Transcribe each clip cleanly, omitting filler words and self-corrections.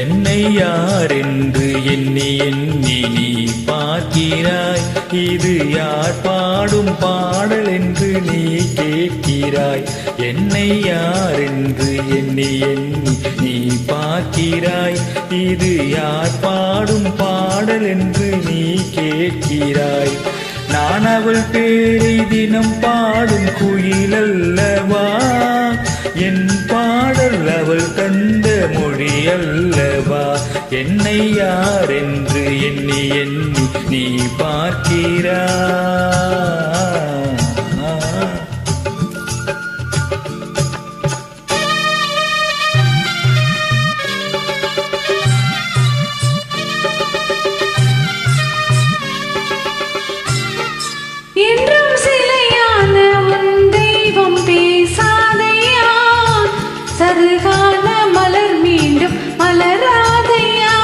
என்னை யாரென்று எண்ணி எண்ணி நீ பார்க்கிறாய். இது யார் பாடும் பாடல் என்று நீ கேட்கிறாய். என்னை யாரென்று எண்ணி எண்ணி நீ பார்க்கிறாய். இது யார் பாடும் பாடல் என்று நீ கேட்கிறாய். நான் அவள் பேரை தினம் பாடும் குயிலல்லவா. என் பாடல் அவள் தந்த மொழி அல்லவா. என்னை யாரென்று எண்ணி எண்ணி நீ பார்க்கிறாய். என்றும் சிலையான உன் தெய்வம் பேசாதையா. சருகான மலர் மீண்டும் மலராதையா.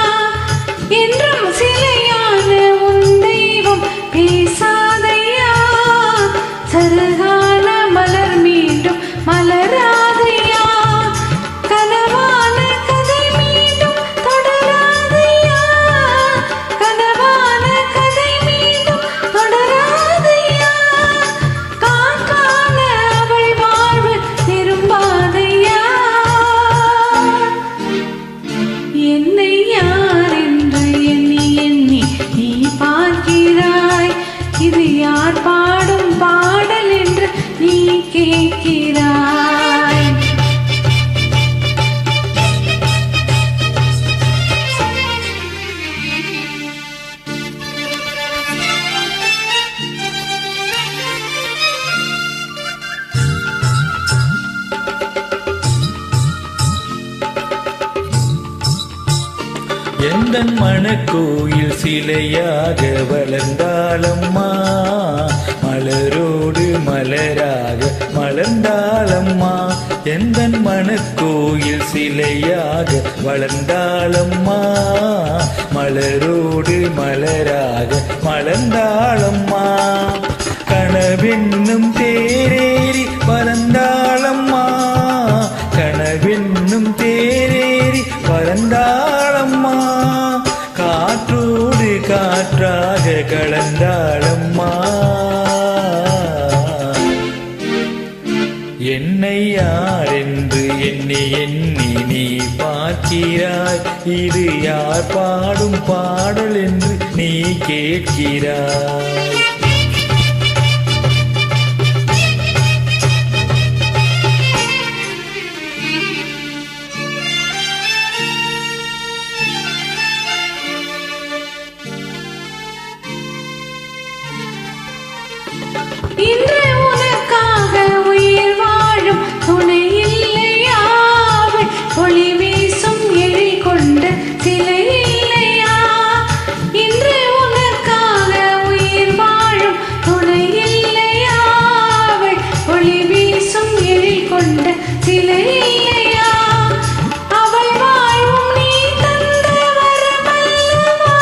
என்றும் சிலையான உன் தெய்வம் பேசாதையா. சருகான மலர் மீண்டும் மலராதையா. கனவான கதை மீண்டும் தொடராதையா. கனவான கதை மீண்டும் தொடராதையா. காக்கான அவள் வாழ்வு திரும்பாதையா. என்னை யாரென்று எண்ணி எண்ணி நீ பார்க்கிறாய். இது யார் பாடும் பாடல் என்று நீ கேட்கிறாய். எந்தன் மனக்கோயில் சிலையாக வளர்ந்தாளம்மா. மலரோடு மலராக மலர்ந்தாளம்மா. எந்தன் மனக்கோயில் சிலையாக வளர்ந்தாளம்மா. மலரோடு மலராக மலர்ந்தாளம்மா. கனவென்னும் தேரேறி பறந்தாளம்மா. கனவென்னும் தேரேறி பறந்தாளம்மா. காற்றோடு காற்றாக கலந்தாளம்மா. என்னை யாரென்று எண்ணி எண்ணி நீ பார்க்கிறாய். இது யார் பாடும் பாடல் என்று நீ கேட்கிறாய். இன்று உனக்காக உயிர் வாழும் துணை இல்லையா. அவள் ஒளி வீசும் எழில் கொண்ட சிலை இல்லையா. இன்று உனக்காக உயிர் வாழும் துணை இல்லையா. அவள் ஒளி வீசும் எழில் கொண்ட சிலை இல்லையா. அவள் வாழ்வும் நீ தந்த வரமல்லவா.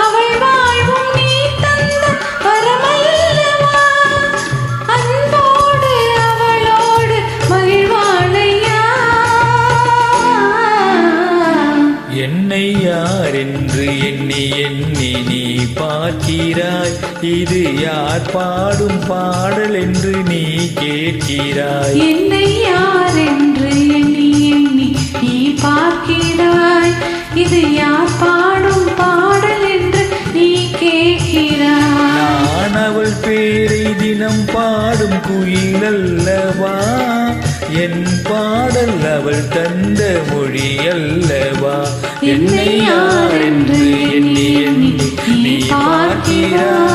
அவள் வாழ்வும் நீ தந்த வரமல்லவா. அன்போடு அவளோடு மகிழ்வாளையா. என்னை யாரென்று எண்ணி எண்ணி நீ பார்க்கிறாய். இது யார் பாடும் பாடல் என்று நீ கேட்கிறாய். என்னை யாரென்று எண்ணி எண்ணி நீ பார்க்கிறாய். இது யார் பாடும் பாடல் என்று நீ கேட்கிறாய். நான் அவள் பேரை தினம் பாடும் குயிலல்லவா. என் பாடல் அவள் தந்த மொழி அல்லவா. என்னை யாரென்று எண்ணி எண்ணி நீ பார்க்கிறாய்.